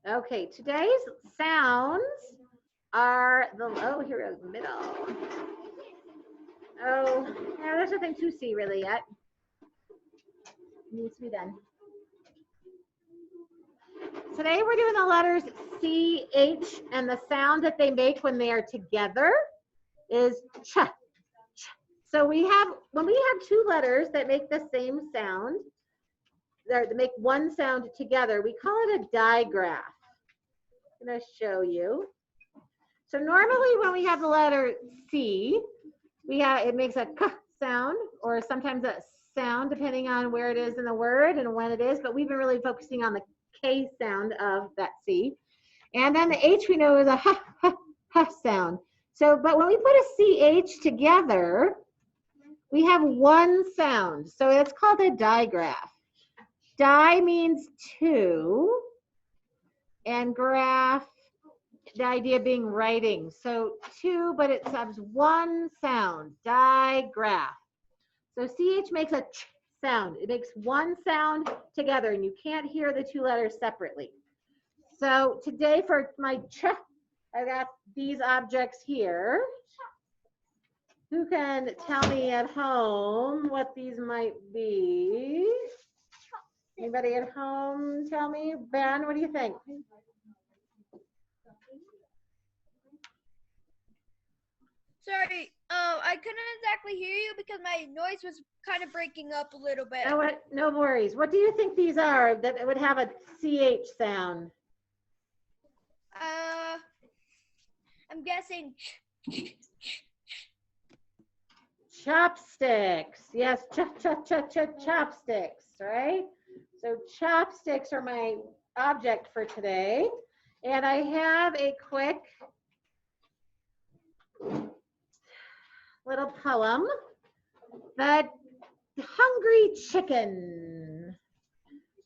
Okay, today's sounds are oh, here we go, the middle. Oh, yeah, there's nothing to see really yet. It needs to be done. Today we're doing the letters C, H, and the sound that they make when they are together is ch. So when we have two letters that make the same sound, that make one sound together, we call it a digraph. I'm going to show you. So normally when we have the letter C, it makes a k sound, or sometimes a sound depending on where it is in the word and when it is, but we've been really focusing on the K sound of that C. And then the H we know is a ha sound. So, but when we put a CH together, we have one sound. So it's called a digraph. Di means two, and graph, the idea being writing. So two, but it has one sound, digraph. So CH makes a ch sound. It makes one sound together, and you can't hear the two letters separately. So today for my ch, I got these objects here. Who can tell me at home what these might be? Anybody at home tell me? Ben, what do you think? Sorry, I couldn't exactly hear you because my noise was kind of breaking up a little bit. No worries. What do you think these are that would have a CH sound? I'm guessing Chopsticks. Yes, chopsticks, right? So chopsticks are my object for today. And I have a quick little poem. The Hungry Chicken.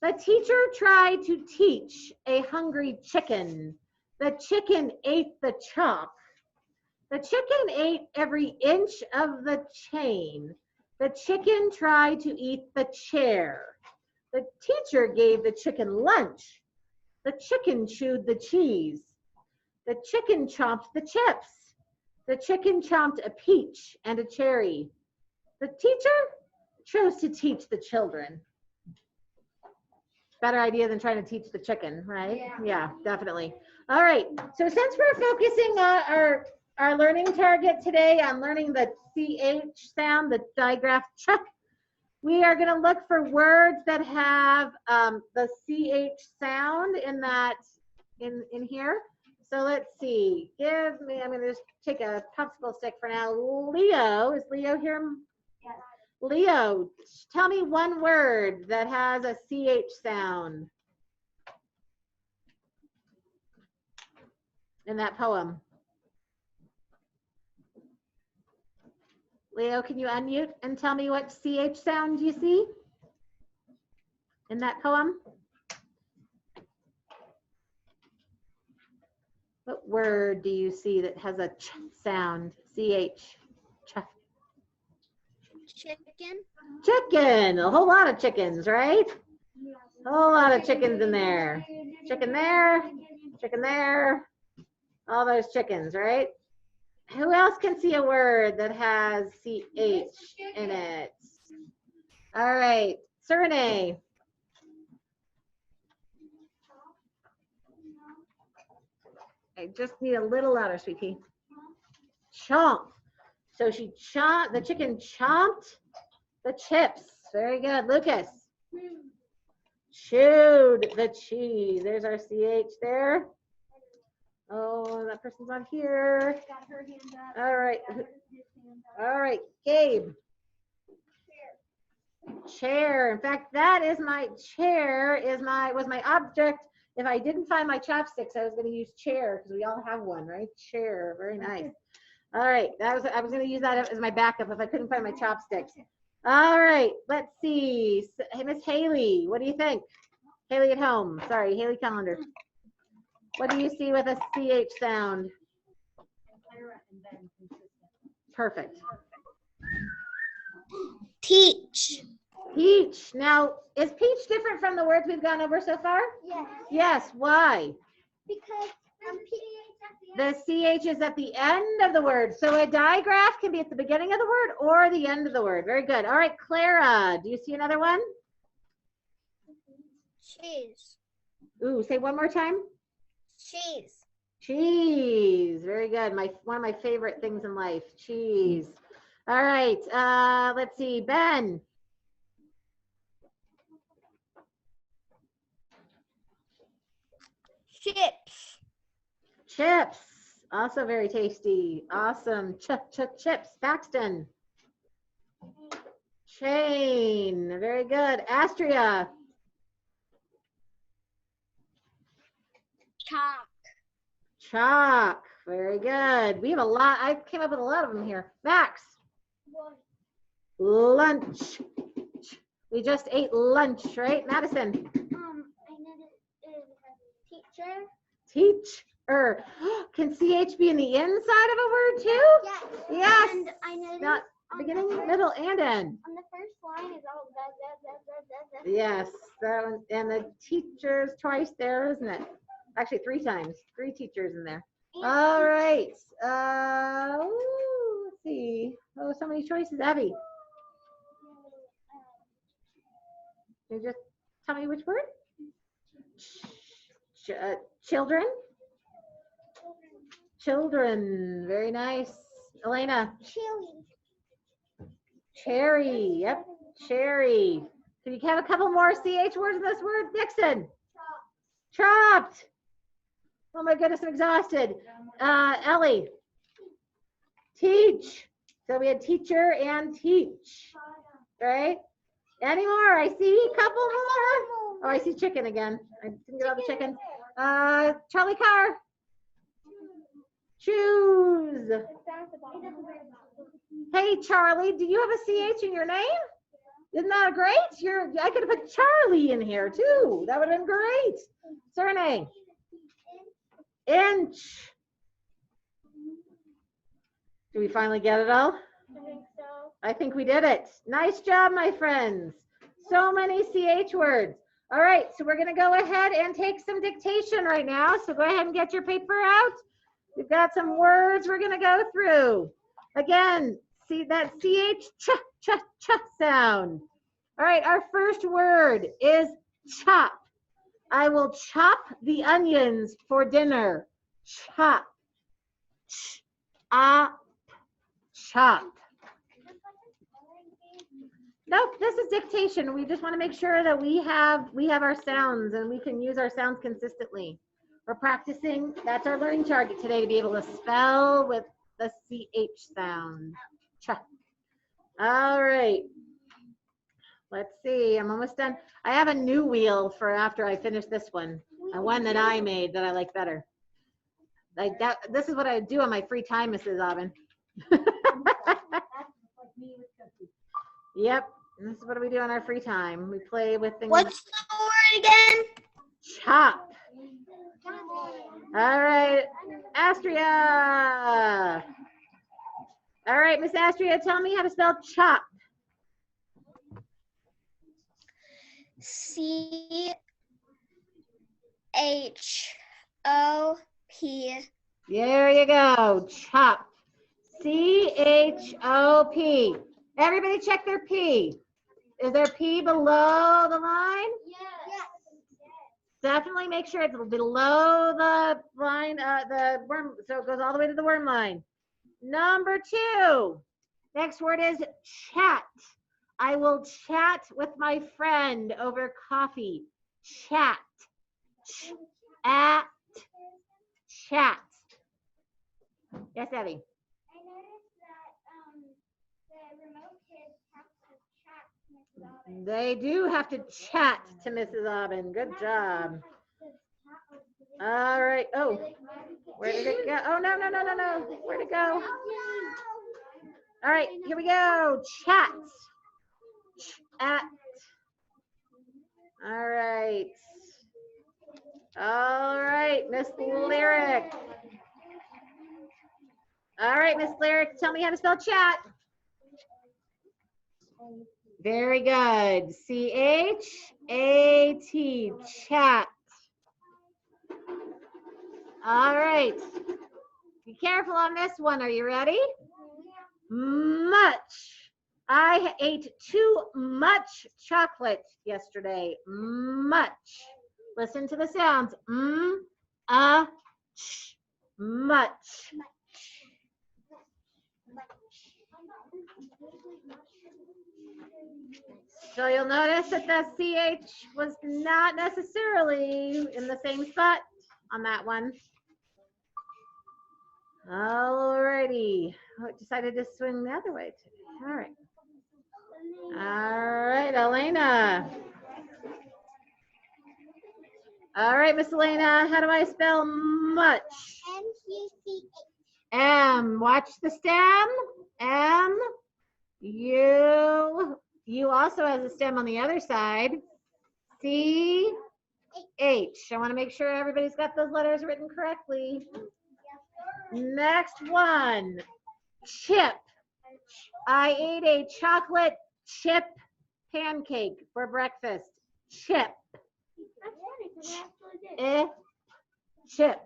The teacher tried to teach a hungry chicken. The chicken ate the chop. The chicken ate every inch of the chain. The chicken tried to eat the chair. The teacher gave the chicken lunch. The chicken chewed the cheese. The chicken chomped the chips. The chicken chomped a peach and a cherry. The teacher chose to teach the children. Better idea than trying to teach the chicken, right? Yeah, definitely. All right, so since we're focusing on our learning target today on learning the CH sound, the digraph ch, we are going to look for words that have the CH sound in here. So let's see. I'm going to just take a popsicle stick for now. Leo, is Leo here? Yes. Leo, tell me one word that has a CH sound in that poem. Leo, can you unmute and tell me what CH sound you see in that poem? What word do you see that has a ch sound? CH. Ch. chicken. Chicken. A whole lot of chickens, right? A whole lot of chickens in there. Chicken there. Chicken there. All those chickens, right? Who else can see a word that has CH in it? All right. Serene. I just need a little louder, sweetie. Chomp. So the chicken chomped the chips. Very good. Lucas. Chewed the cheese. There's our CH there. Oh, that person's on here. All right. All right, Gabe. Chair. In fact, that is my chair. Was my object. If I didn't find my chopsticks, I was going to use chair because we all have one, right? Chair. Very nice. All right. I was going to use that as my backup if I couldn't find my chopsticks. All right. Let's see. Hey, Miss Haley, what do you think? Haley at home. Sorry, Haley Calendar. What do you see with a CH sound? Perfect. Teach. Peach. Now, is peach different from the words we've gone over so far? Yes. Yes. Why? Because The CH is at the end of the word. So a digraph can be at the beginning of the word or the end of the word. Very good. All right, Clara, do you see another one? Cheese. Ooh, say one more time. Cheese. Cheese. Very good. One of my favorite things in life. Cheese. All right. Let's see. Ben. Chips. Chips. Also very tasty. Awesome. Chips. Paxton. Chain. Very good. Astria. Chalk. Chalk. Very good. We have a lot. I came up with a lot of them here. Max. Lunch. We just ate lunch, right? Madison. I know it teacher. Teacher. Can CH be in the inside of a word too? Yes. Yes. And I noticed Not beginning, middle, and end. on the first line is all that. Yes. That one, and the teachers twice there, isn't it? Actually, 3 times. 3 teachers in there. All right. Let's see. Oh, so many choices. Abby, can you just tell me which word? Children. Children. Very nice. Elena. Chili. Cherry. Yep. Cherry. Can you have a couple more CH words in this word? Dixon. Chopped. Oh my goodness, I'm exhausted. Ellie. Teach. So we had teacher and teach. Right? Any more? I see a couple more. Oh, I see chicken again. I didn't get all the chicken. Charlie Carr. Choose. Hey, Charlie, do you have a CH in your name? Isn't that great? I could have put Charlie in here too. That would have been great. Surname. Inch. Do we finally get it all? I think so. I think we did it. Nice job, my friends. So many CH words. All right, so we're going to go ahead and take some dictation right now. So go ahead and get your paper out. We've got some words we're going to go through. Again, see that CH ch sound. All right, our first word is chop. I will chop the onions for dinner. Chop. Chop. Nope, this is dictation. We just want to make sure that we have our sounds and we can use our sounds consistently. We're practicing. That's our learning target today, to be able to spell with the CH sound. Chop. All right. Let's see. I'm almost done. I have a new wheel for after I finish this one. One that I made that I like better. This is what I do on my free time, Mrs. Aubin. Yep. This is what we do on our free time. We play with things. What's the word again? Chop. All right. Astria. All right, Miss Astria, tell me how to spell chop. C-H-O-P. There you go. Chop. C-H-O-P. Everybody check their P. Is there P below the line? Yes. Definitely make sure it's below the line, the worm, so it goes all the way to the worm line. Number 2. Next word is chat. I will chat with my friend over coffee. Chat. At. Chat. Yes, Abby. I noticed that the remote kids have to chat to Mrs. Aubin. They do have to chat to Mrs. Aubin. Good job. All right. Oh, where did it go? Oh, no. Where'd it go? All right, here we go. Chat. At. All right. All right, Miss Lyric. All right, Miss Lyric, tell me how to spell chat. Very good. C-H-A-T, chat. All right. Be careful on this one. Are you ready? Much. I ate too much chocolate yesterday. Much. Listen to the sounds. Ch. Much. So you'll notice that the CH was not necessarily in the same spot on that one. Alrighty. Oh, it decided to swing the other way today. All right. All right, Elena. All right, Miss Elena, how do I spell much? M-U-C-H. M. Watch the stem. M. U. U also has a stem on the other side. C. H. I want to make sure everybody's got those letters written correctly. Next one. Chip. I ate a chocolate chip pancake for breakfast. Chip. Chip.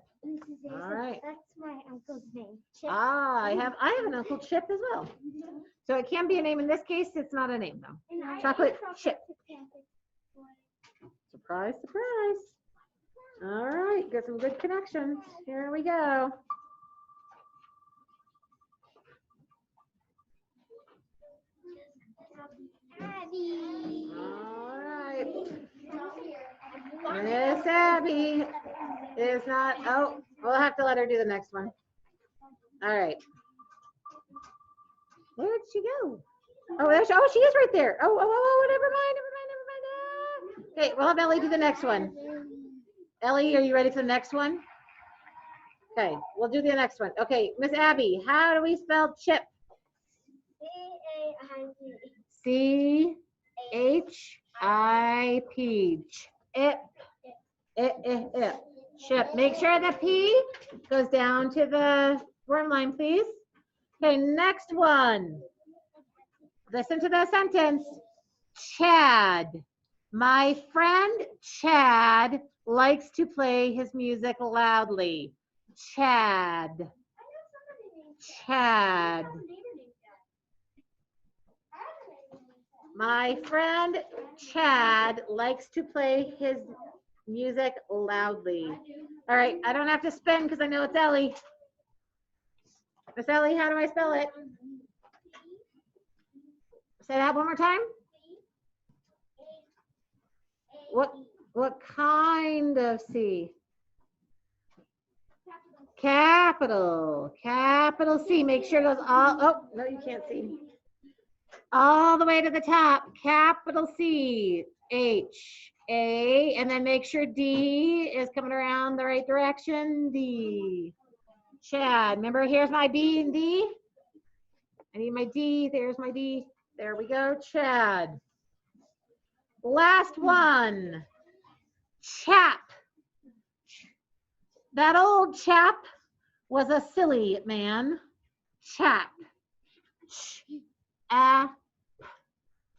All right. That's my uncle's name. Chip. Ah, I have an Uncle Chip as well. So it can be a name. In this case, it's not a name though. And I Chocolate ate chip. Surprise, surprise. All right, got some good connections. Here we go. Abby. All right. Miss Abby is not, oh, we'll have to let her do the next one. All right. Where did she go? Oh, there she, oh, she is right there. Oh, never mind. Okay, we'll have Ellie do the next one. Ellie, are you ready for the next one? Okay, we'll do the next one. Okay, Miss Abby, how do we spell chip? C-H-I-P. Chip. Chip. Make sure the P goes down to the worm line, please. Okay, next one. Listen to the sentence. Chad. My friend Chad likes to play his music loudly. Chad. Chad. My friend Chad likes to play his music loudly. All right, I don't have to spin because I know it's Ellie. Miss Ellie, how do I spell it? Say that one more time. What kind of C? Capital. Capital C. Make sure it goes all, oh, no, you can't see. All the way to the top. Capital C. H. A. And then make sure D is coming around the right direction. D. Chad. Remember, here's my B and D. I need my D. There's my D. There we go. Chad. Last one. Chap. That old chap was a silly man. Chap. Chap.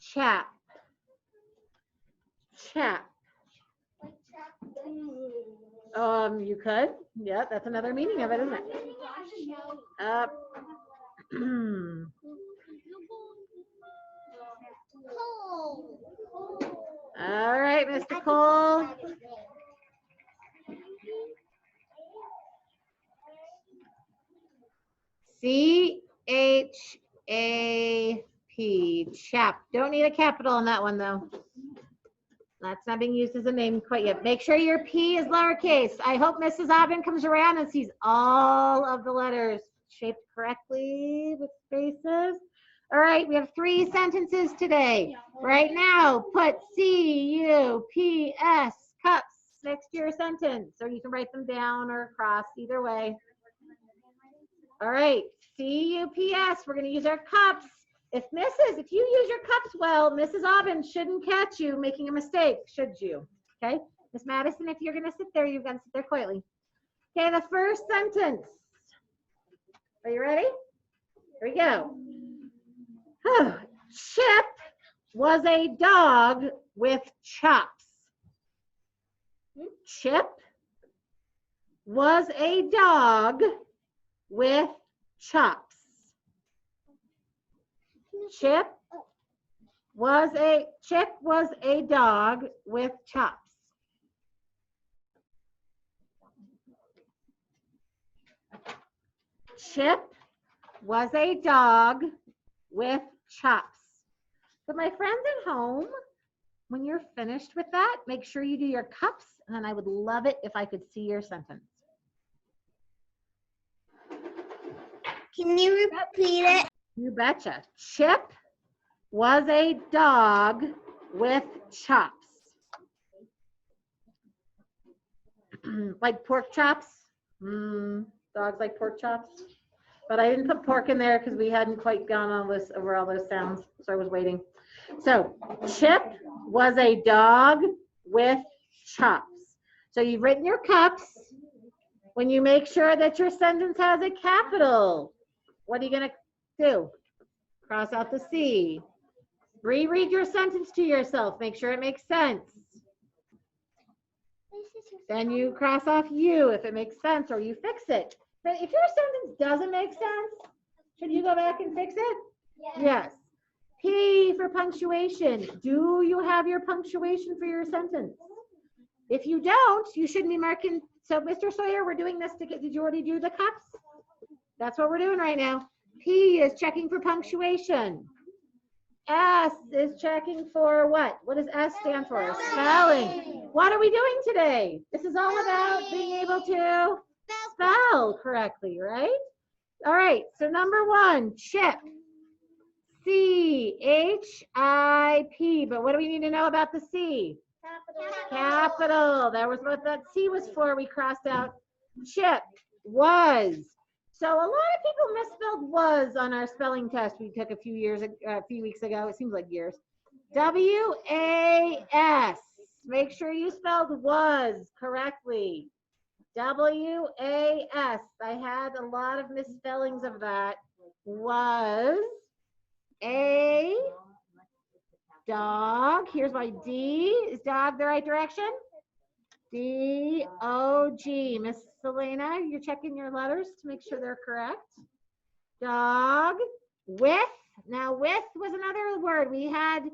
Chap. You could. Yeah, that's another meaning of it, isn't it? All right, Mr. Cole. C-H-A-P. Chap. Don't need a capital on that one, though. That's not being used as a name quite yet. Make sure your P is lowercase. I hope Mrs. Aubin comes around and sees all of the letters shaped correctly with spaces. All right, we have 3 sentences today. Right now, put C-U-P-S, cups, next to your sentence. Or you can write them down or across, either way. All right, C-U-P-S, we're gonna use our cups. If you use your cups well, Mrs. Aubin shouldn't catch you making a mistake, should you? Okay, Miss Madison, if you're gonna sit there, you've got to sit there quietly. Okay, the first sentence. Are you ready? Here we go. Chip was a dog with chops. Chip was a dog with chops. Chip was a dog with chops. Chip was a dog with chops. So my friends at home, when you're finished with that, make sure you do your cups, and then I would love it if I could see your sentence. Can you repeat it? You betcha. Chip was a dog with chops. Like pork chops? Dogs like pork chops? But I didn't put pork in there because we hadn't quite gone on this over all those sounds, so I was waiting. So Chip was a dog with chops. So you've written your cups. When you make sure that your sentence has a capital, what are you going to do? Cross out the C. Reread your sentence to yourself. Make sure it makes sense. Then you cross off U if it makes sense, or you fix it. But if your sentence doesn't make sense, should you go back and fix it? Yes. P for punctuation. Do you have your punctuation for your sentence? If you don't, you shouldn't be marking. So Mr. Sawyer, we're doing this to get, did you already do the cups? That's what we're doing right now. P is checking for punctuation. S is checking for what? What does S stand for? Spelling. What are we doing today? This is all about being able to spell correctly, right? All right, so number one, chip. C-H-I-P. But what do we need to know about the C? Capital. That was what that C was for. We crossed out chip. Was. So a lot of people misspelled was on our spelling test we took a few weeks ago. It seems like years. W-A-S. Make sure you spelled was correctly. W-A-S. I had a lot of misspellings of that. Was a dog. Here's my D. Is dog the right direction? D-O-G. Miss Selena, you're checking your letters to make sure they're correct. Dog with. Now with was another word. We had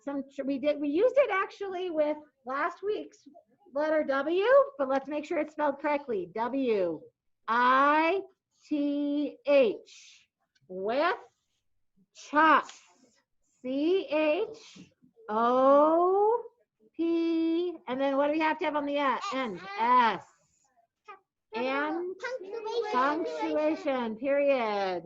we used it actually with last week's letter W, but let's make sure it's spelled correctly. W-I-T-H. With chops. C-H-O-P. And then what do we have to have on the end? S. And punctuation, period.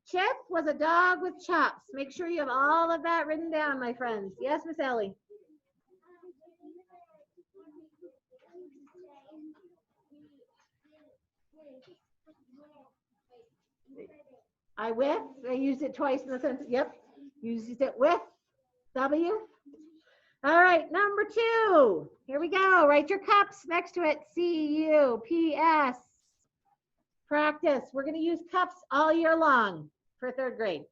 Chip was a dog with chops. Make sure you have all of that written down, my friends. Yes, Miss Ellie. I used it twice in the sentence. Yep. Used it with W. All right, number two. Here we go. Write your cups next to it. C-U-P-S. Practice. We're going to use cups all year long for third grade.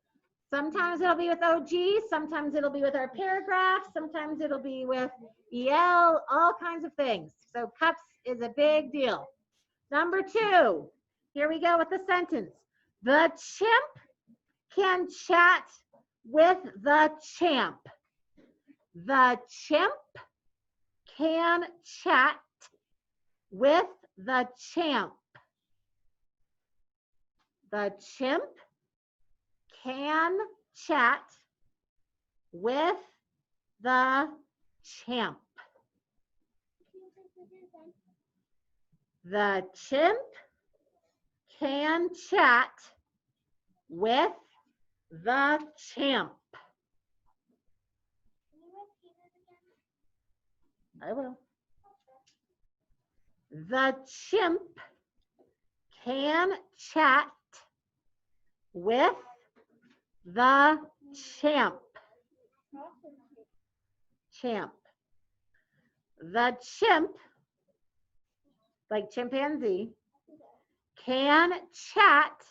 Sometimes it'll be with OG. Sometimes it'll be with our paragraph. Sometimes it'll be with EL, all kinds of things. So cups is a big deal. Number two. Here we go with the sentence. The chimp can chat with the champ. The chimp can chat with the champ. The chimp can chat with the champ. The chimp can chat with the champ. I will. The chimp can chat with the champ. Champ. The chimp, like chimpanzee, can chat,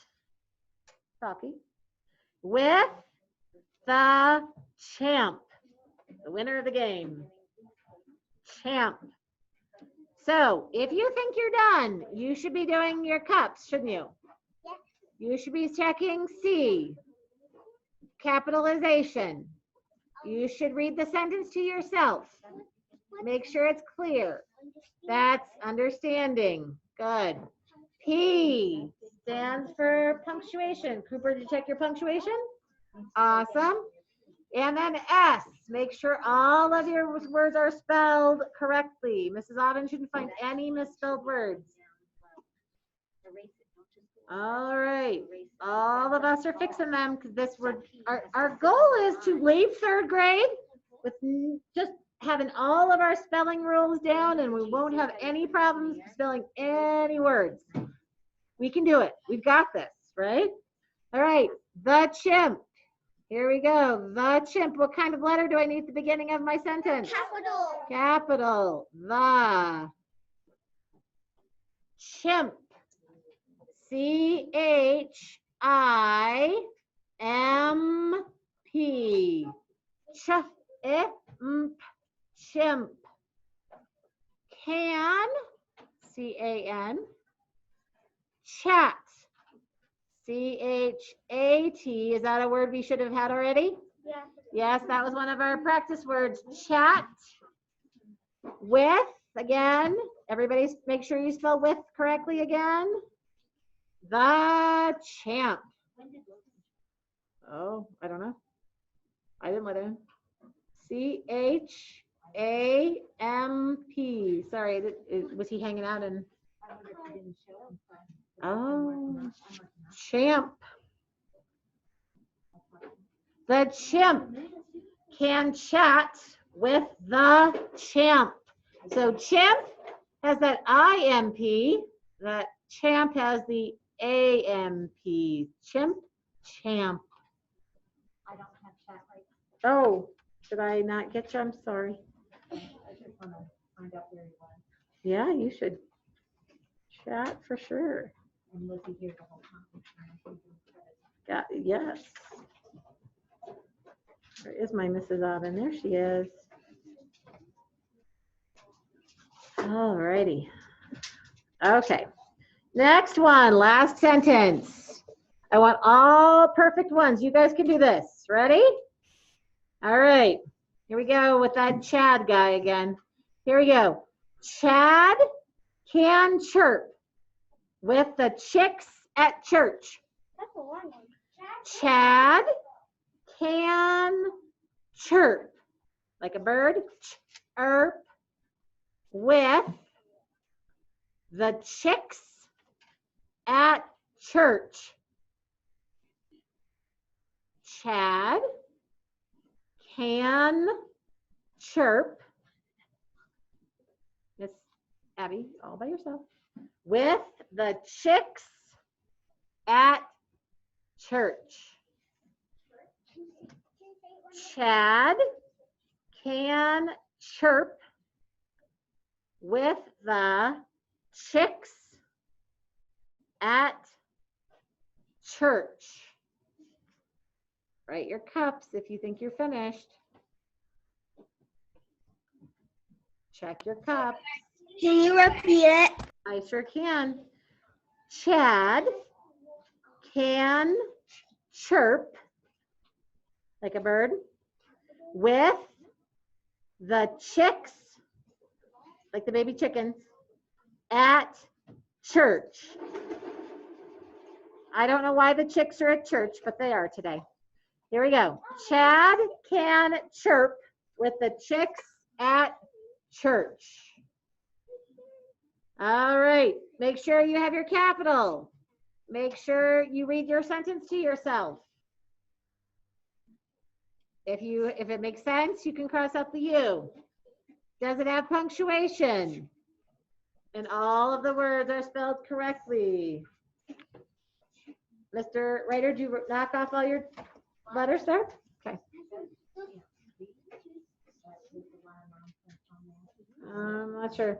Poppy, with the champ, the winner of the game. Champ. So if you think you're done, you should be doing your cups, shouldn't you? Yes. You should be checking C, capitalization. You should read the sentence to yourself. Make sure it's clear. That's understanding. Good. P stands for punctuation. Cooper, did you check your punctuation? Awesome. And then S, make sure all of your words are spelled correctly. Mrs. Auden shouldn't find any misspelled words. All right. All of us are fixing them because our goal is to leave third grade with just having all of our spelling rules down, and we won't have any problems spelling any words. We can do it. We've got this, right? All right. The chimp. Here we go. The chimp. What kind of letter do I need at the beginning of my sentence? Capital. Capital. The chimp. C-H-I-M-P. Chimp. Can. C-A-N. Chat. C-H-A-T. Is that a word we should have had already? Yeah. Yes, that was one of our practice words. Chat. With, again, everybody make sure you spell with correctly again. The champ. Oh, I don't know. I didn't let in. C-H-A-M-P. Sorry, was he hanging out in? Oh, champ. The chimp can chat with the champ. So chimp has that I-M-P. That champ has the A-M-P. Chimp, champ. I don't have chat right Oh, did I not get you? I'm sorry. now. I just want to find out where he was. Yeah, you should chat for sure. And was he here the whole time? Yeah, yes. Where is my Mrs. Auden? There she is. All righty. Okay. Next one, last sentence. I want all perfect ones. You guys can do this. Ready? All right. Here we go with that Chad guy again. Here we go. Chad can chirp with the chicks at church. That's a long one. Chad can chirp like a bird, chirp, with the chicks at church. Chad can chirp, Miss Abby, all by yourself, with the chicks at church. Chad can chirp with the chicks at church. Write your cups if you think you're finished. Check your cups. Can you repeat it? I sure can. Chad can chirp like a bird with the chicks, like the baby chickens, at church. I don't know why the chicks are at church, but they are today. Here we go. Chad can chirp with the chicks at church. All right. Make sure you have your capital. Make sure you read your sentence to yourself. If it makes sense, you can cross out the U. Does it have punctuation? And all of the words are spelled correctly. Mr. Writer, do you knock off all your letters there? Okay. I'm not sure.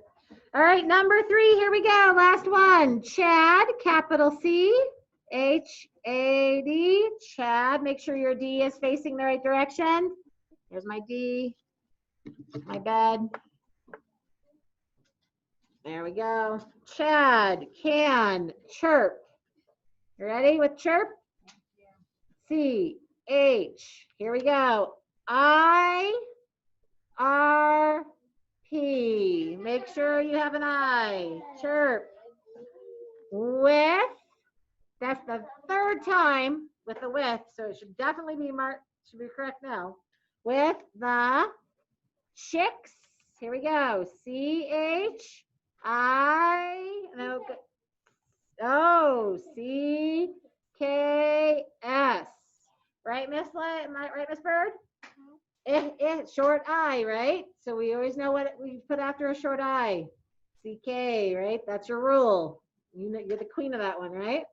All right, number 3, here we go. Last one. Chad, capital C, H-A-D, Chad. Make sure your D is facing the right direction. Here's my D, my bed. There we go. Chad can chirp. You ready with chirp? C-H. Here we go. I-R-P. Make sure you have an I. Chirp. With. That's the third time with the with, so it should definitely be marked, should be correct now. With the chicks. Here we go. C-H-I. No. Oh, C-K-S. Right, Miss right, Miss Bird? Short I, right? So we always know what we put after a short I. C-K, right? That's your rule. You know, you're the queen of that one, right?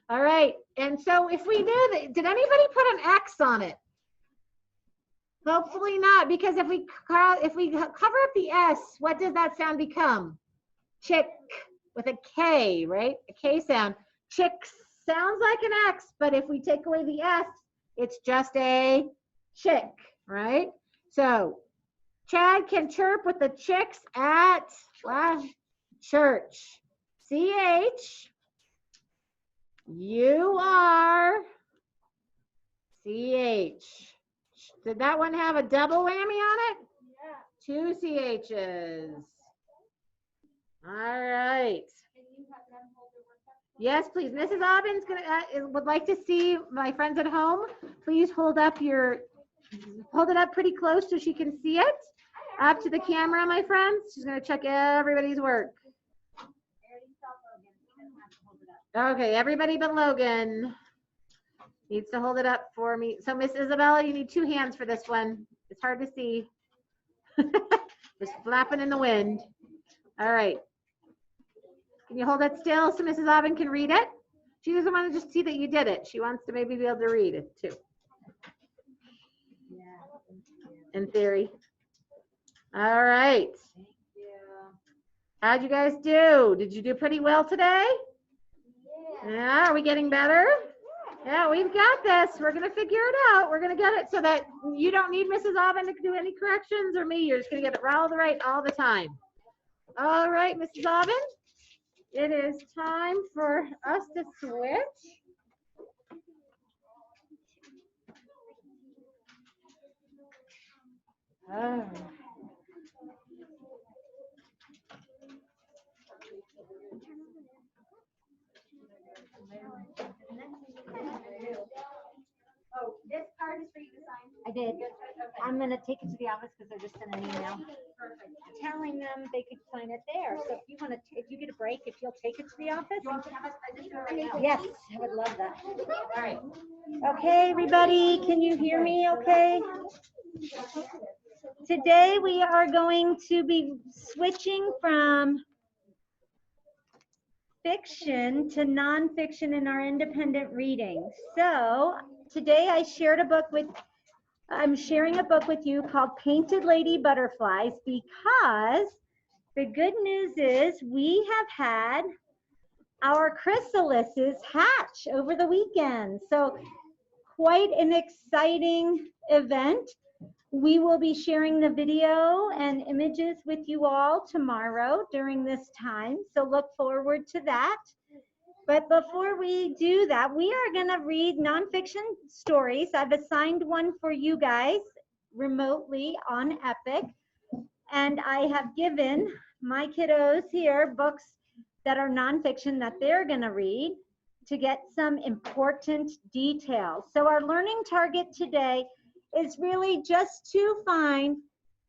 All right. And so if we knew that, did anybody put an X on it? Hopefully not, because if we cover up the S, what does that sound become? Chick with a K, right? A K sound. Chicks sounds like an X, but if we take away the S, it's just a chick, right? So Chad can chirp with the chicks at church. C-H-U-R-C-H. Did that one have a double whammy on it? Yeah. 2 CHs. All right. Yes, please. Mrs. Obbins would like to see my friends at home. Please hold it up pretty close so she can see it. Up to the camera, my friends. She's going to check everybody's work. Okay, everybody but Logan needs to hold it up for me. So Miss Isabella, you need 2 hands for this one. It's hard to see. Just flapping in the wind. All right. Can you hold it still so Mrs. Aubin can read it? She doesn't want to just see that you did it. She wants to maybe be able to read it too. In theory. All right. Thank you. How'd you guys do? Did you do pretty well today? Yeah, are we getting better? Yeah, we've got this. We're going to figure it out. We're going to get it so that you don't need Mrs. Aubin to do any corrections or me. You're just going to get it right all the time. All right, Mrs. Aubin. It is time for us to switch. Oh. Oh, this card is for you to sign. I did. I'm gonna take it to the office because they're just sending an email telling them they could sign it there. So if you want to, if you get a break, if you'll take it to the office. Yes, I would love that. All right. Okay, everybody, can you hear me okay? Today we are going to be switching from fiction to nonfiction in our independent reading. So today I'm sharing a book with you called Painted Lady Butterflies, because the good news is we have had our chrysalises hatch over the weekend. So quite an exciting event. We will be sharing the video and images with you all tomorrow during this time. So look forward to that. But before we do that, we are going to read nonfiction stories. I've assigned one for you guys remotely on Epic. And I have given my kiddos here books that are nonfiction that they're going to read to get some important details. So our learning target today is really just to find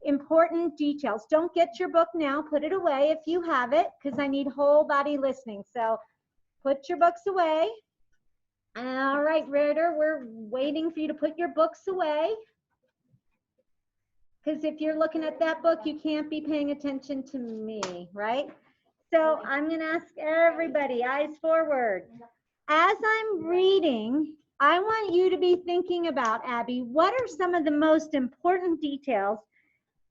important details. Don't get your book now. Put it away if you have it, because I need whole body listening. So put your books away. All right, Ritter, we're waiting for you to put your books away. Because if you're looking at that book, you can't be paying attention to me, right? So I'm going to ask everybody, eyes forward. As I'm reading, I want you to be thinking about, Abby, what are some of the most important details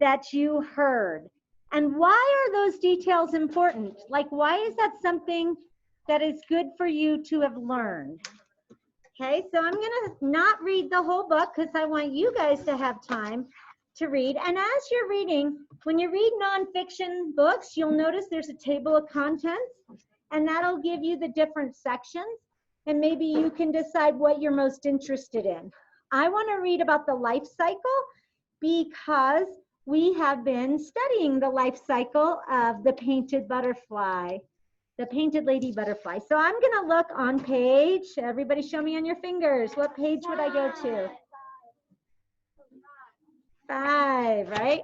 that you heard? And why are those details important? Like, why is that something that is good for you to have learned. Okay, so I'm going to not read the whole book because I want you guys to have time to read. And as you're reading, when you read nonfiction books, you'll notice there's a table of contents, and that'll give you the different sections, and maybe you can decide what you're most interested in. I want to read about the life cycle because we have been studying the life cycle of the painted butterfly, the painted lady butterfly. So I'm going to look on page, everybody show me on your fingers, what page would I go to? 5, right?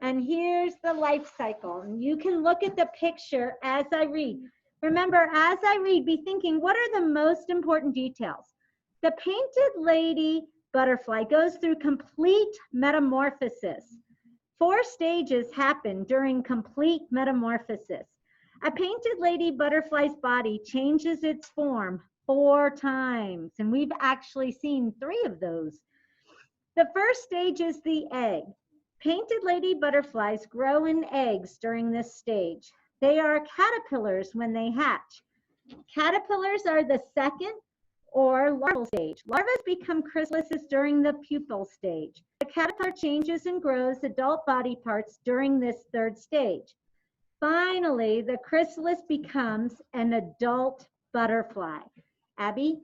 And here's the life cycle. And you can look at the picture as I read. Remember, as I read, be thinking, what are the most important details? The painted lady butterfly goes through complete metamorphosis. 4 stages happen during complete metamorphosis. A painted lady butterfly's body changes its form 4 times, and we've actually seen 3 of those. The first stage is the egg. Painted lady butterflies grow in eggs during this stage. They are caterpillars when they hatch. Caterpillars are the second or larval stage. Larvae become chrysalises during the pupal stage. The caterpillar changes and grows adult body parts during this 3rd stage. Finally, the chrysalis becomes an adult butterfly. Abby,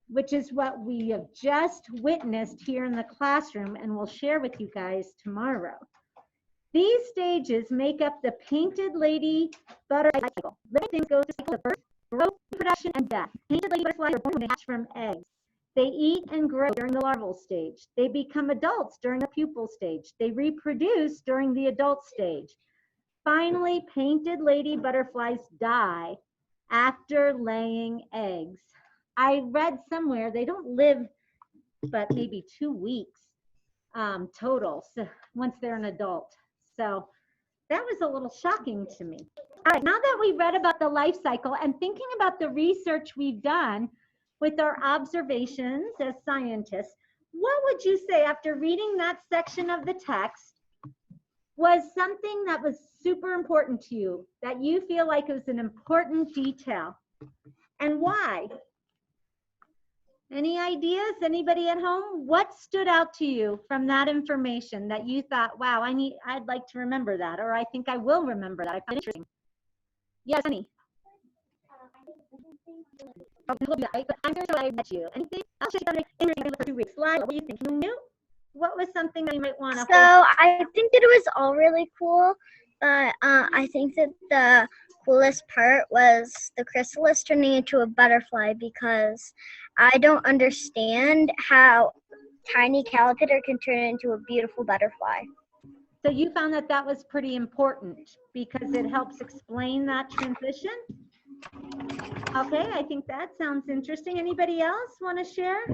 which is what we have just witnessed here in the classroom and we'll share with you guys tomorrow. These stages make up the painted lady butterfly cycle. Living things go through cycles of birth, growth, reproduction, and death. Painted lady butterflies are born when they hatch from eggs. They eat and grow during the larval stage. They become adults during the pupal stage. They reproduce during the adult stage. Finally, painted lady butterflies die after laying eggs. I read somewhere they don't live but maybe 2 weeks total, so once they're an adult. So that was a little shocking to me. All right, now that we read about the life cycle and thinking about the research we've done with our observations as scientists, what would you say after reading that section of the text was something that was super important to you, that you feel like it was an important detail, and why? Any ideas? Anybody at home? What stood out to you from that information that you thought, wow, I'd like to remember that, or I think I will remember that. I found it interesting. Yes, Annie. I'm sure I met you. Anything? I'll check out interesting for 2 weeks. Lila, what do you think? You knew? What was something that you might want to? So I think that it was all really cool, but I think that the coolest part was the chrysalis turning into a butterfly, because I don't understand how tiny caterpillar can turn into a beautiful butterfly. So you found that that was pretty important because it helps explain that transition? Okay, I think that sounds interesting. Anybody else want to share?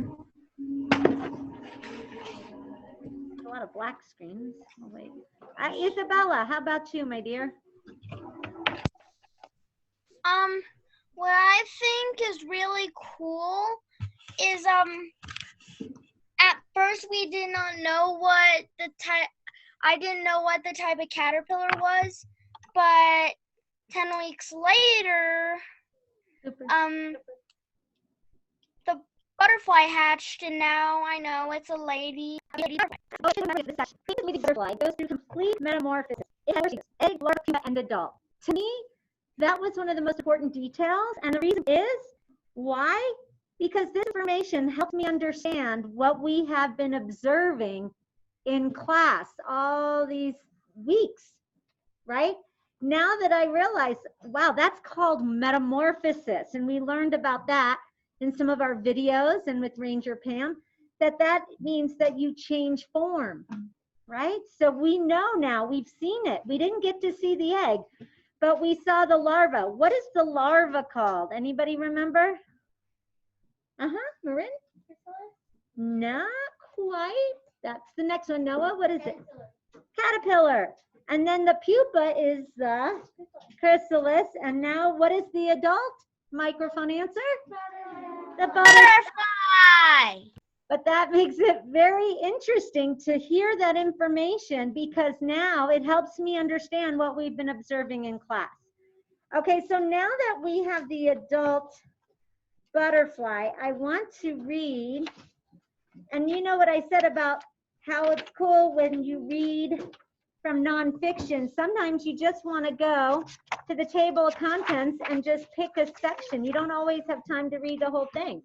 A lot of black screens. Oh, wait. Isabella, how about you, my dear? What I think is really cool is at first we did not know what the type. I didn't know what the type of caterpillar was, but 10 weeks later, the butterfly hatched, and now I know it's a lady. Painted butterfly goes through complete metamorphosis. It has egg, larva, pupa, and adult. To me, that was one of the most important details, and the reason is why? Because this information helped me understand what we have been observing in class all these weeks, right? Now that I realize, wow, that's called metamorphosis, and we learned about that in some of our videos and with Ranger Pam, that means that you change form, right? So we know now, we've seen it. We didn't get to see the egg, but we saw the larva. What is the larva called? Anybody remember? Marin? Not quite. That's the next one. Noah, what is it? Caterpillar. And then the pupa is the chrysalis. And now what is the adult? Microphone answer? The butterfly. But that makes it very interesting to hear that information, because now it helps me understand what we've been observing in class. Okay, so now that we have the adult butterfly, I want to read, and you know what I said about how it's cool when you read from nonfiction. Sometimes you just want to go to the table of contents and just pick a section. You don't always have time to read the whole thing.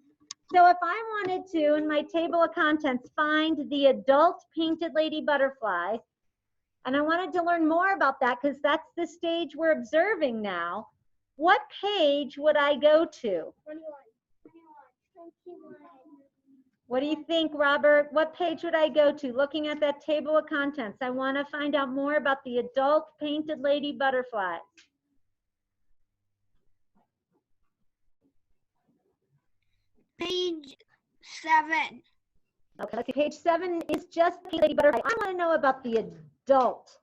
So if I wanted to, in my table of contents, find the adult painted lady butterfly, and I wanted to learn more about that because that's the stage we're observing now, what page would I go to? 21. 21. What do you think, Robert? What page would I go to? Looking at that table of contents, I want to find out more about the adult painted lady butterfly. Page 7. Okay, let's see. Page 7 is just the painted lady butterfly. I want to know about the adult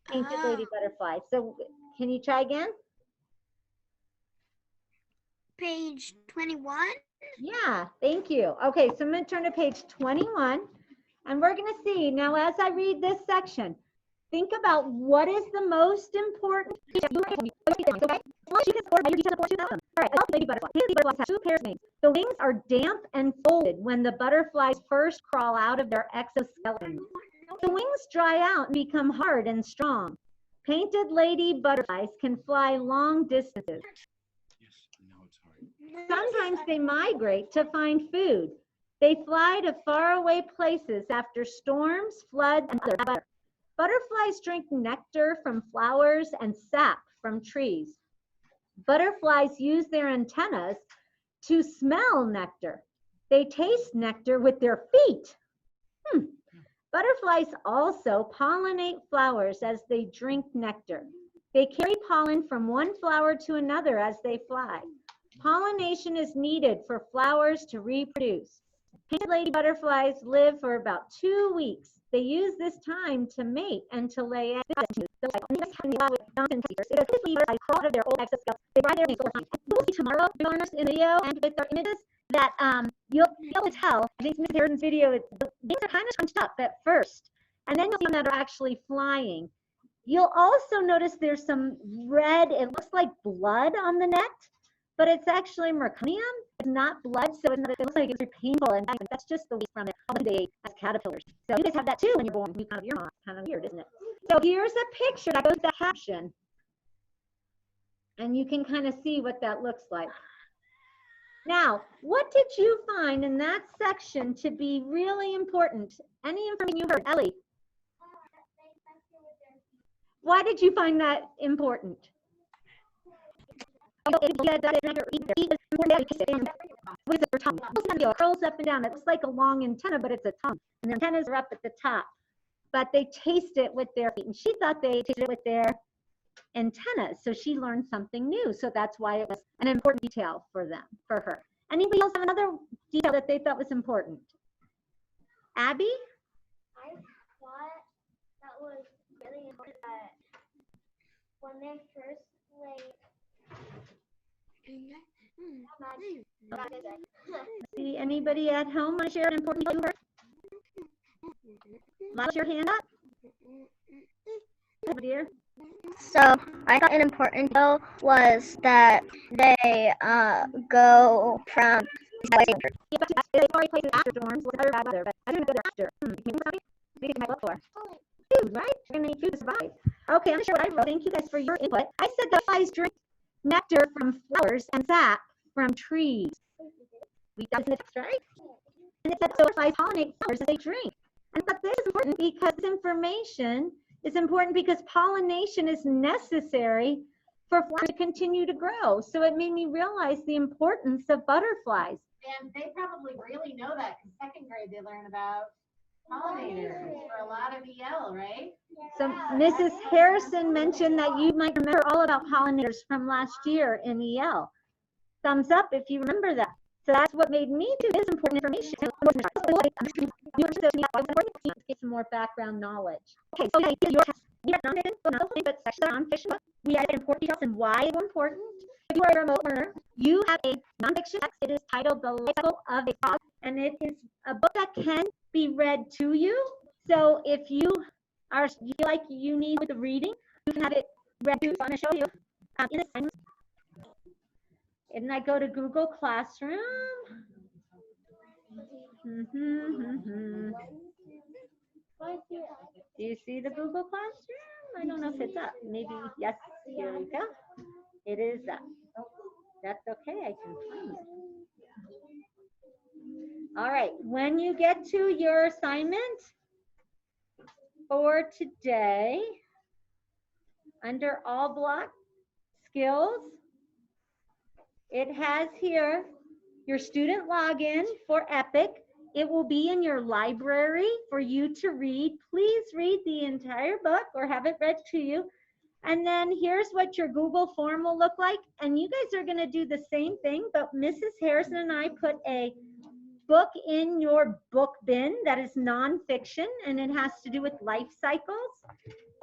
painted lady butterfly. So can you try again? Page 21. Yeah, thank you. Okay, so I'm going to turn to page 21, and we're going to see, now as I read this section, think about what is the most important. All right, adult lady butterfly. Lady butterflies have 2 pairs of wings. The wings are damp and folded when the butterflies first crawl out of their exoskeleton. The wings dry out and become hard and strong. Painted lady butterflies can fly long distances. Sometimes they migrate to find food. They fly to faraway places after storms, floods, and other weather. Butterflies drink nectar from flowers and sap from trees. Butterflies use their antennas to smell nectar. They taste nectar with their feet. Butterflies also pollinate flowers as they drink nectar. They carry pollen from one flower to another as they fly. Pollination is needed for flowers to reproduce. Painted lady butterflies live for about 2 weeks. They use this time to mate and to lay eggs. Crawl out of their old exoskeleton. They dry their wings over time. We'll see tomorrow, learners, in the video and with our images that you'll be able to tell. I think Miss Harrison's video, the wings are kind of scrunched up at first, and then you'll see them that are actually flying. You'll also notice there's some red, it looks like blood on the neck, but it's actually meconium. It's not blood, so it looks like it's very painful, and that's just the waste from it. All they ate as caterpillars. So you guys have that too when you're born. You're not kind of weird, isn't it? So here's a picture that goes with the caption, and you can kind of see what that looks like. Now, what did you find in that section to be really important? Any information you heard, Ellie? Why did you find that important? With their tongue. It curls up and down. It looks like a long antenna, but it's a tongue. And the antennas are up at the top. But they taste it with their feet. And she thought they tasted it with their antennas. So she learned something new. So that's why it was an important detail for them, for her. Anybody else have another detail that they thought was important? Abby? I thought that was really important that when they first See anybody at home want to share an important detail you heard? Put your hand up. Oh dear. So I thought an important deal was that they go from They already places after storms with other bad weather, but I didn't go there after. Maybe something? Maybe you might look for food, right? You're gonna need food to survive. Okay, I'm sure what I wrote. Thank you guys for your input. I said that flies drink nectar from flowers and sap from trees. We got this, right? And it said so flies pollinate flowers as they drink. And but this is important because this information is important because pollination is necessary for flowers to continue to grow. So it made me realize the importance of butterflies. And they probably really know that because second grade they learn about pollinators for a lot of EL, right? So Mrs. Harrison mentioned that you might remember all about pollinators from last year in EL. Thumbs up if you remember that. So that's what made me do this important information. Get some more background knowledge. Okay, so your test. We have nonfiction, but not only, but section nonfiction. We added important details and why it's important. If you are a remote learner, you have a nonfiction text. It is titled The Life Cycle of a Frog, and it is a book that can be read to you. So if you feel like you need with the reading, you can have it read to you. So I'm going to show you And I go to Google Classroom. Do you see the Google Classroom? I don't know if it's up. Maybe, yes, here we go. It is up. That's okay, I can find it. All right, when you get to your assignment for today, under all block skills, it has here your student login for Epic. It will be in your library for you to read. Please read the entire book or have it read to you. And then here's what your Google form will look like. And you guys are gonna do the same thing, but Mrs. Harrison and I put a book in your book bin that is nonfiction, and it has to do with life cycles.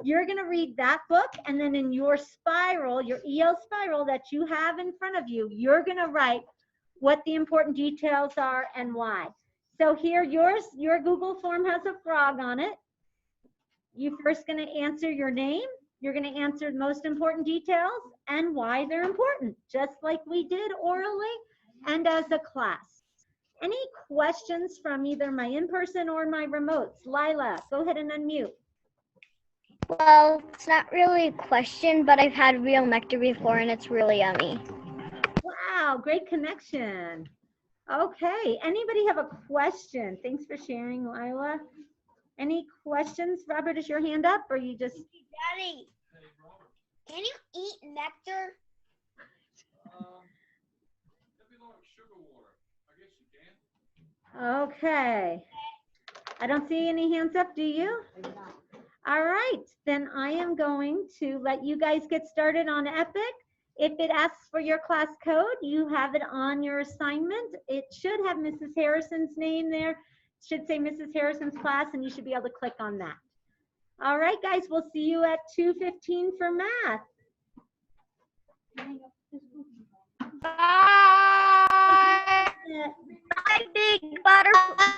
You're gonna read that book, and then in your spiral, your EL spiral that you have in front of you, you're gonna write what the important details are and why. So here, your Google form has a frog on it. You're first gonna answer your name. You're gonna answer the most important details and why they're important, just like we did orally and as a class. Any questions from either my in-person or my remotes? Lila, go ahead and unmute. Well, it's not really a question, but I've had real nectar before and it's really yummy. Wow, great connection. Okay, anybody have a question? Thanks for sharing, Lila. Any questions? Robert, is your hand up or you just? Daddy, can you eat nectar? Okay. I don't see any hands up, do you? All right, then I am going to let you guys get started on Epic. If it asks for your class code, you have it on your assignment. It should have Mrs. Harrison's name there. It should say Mrs. Harrison's class, and you should be able to click on that. All right, guys, we'll see you at 2:15 for math. Bye. Bye, big butterfly.